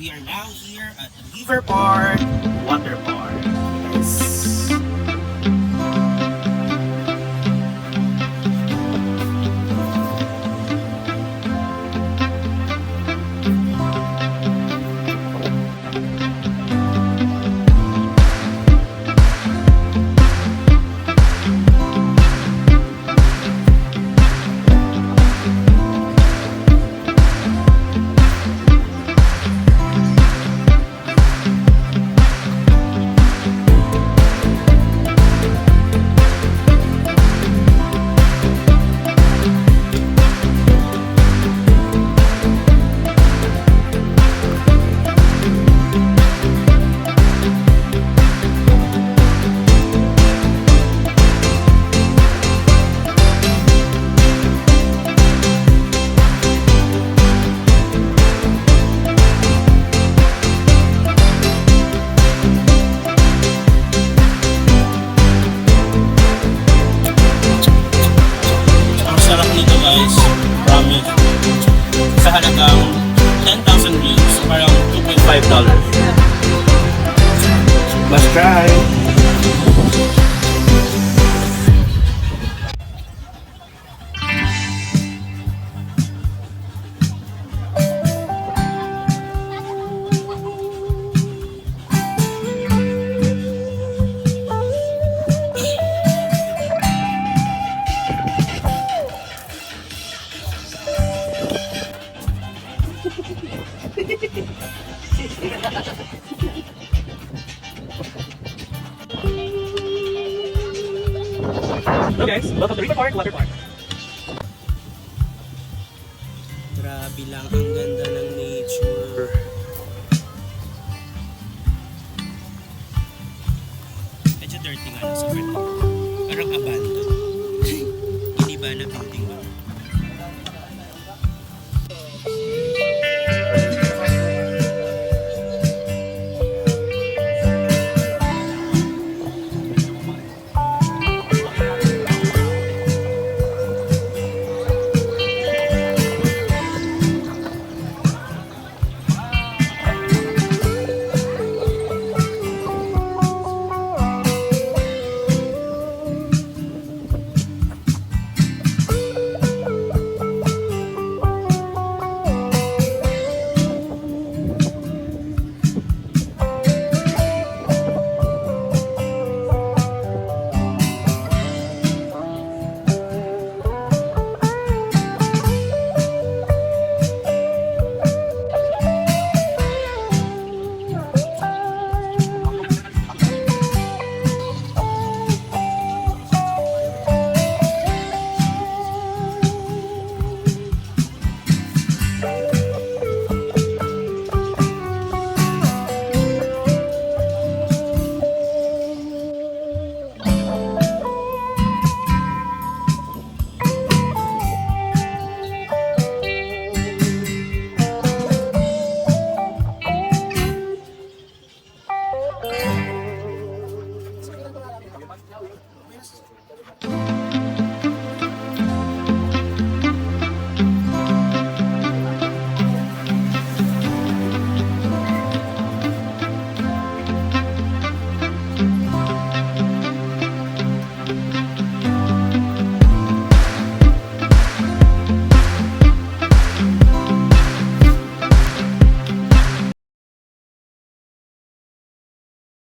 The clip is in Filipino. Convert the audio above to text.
We are now here at the River Park Water Park. Yes. Sa halagang 10,000 views, parang $2.5. Let's try! Hello guys, welcome to River Park, Water Park. Grabe lang, ang ganda ng nature. Medyo dirty nga lang sa part. Parang abandoned. Hindi ba na building ba?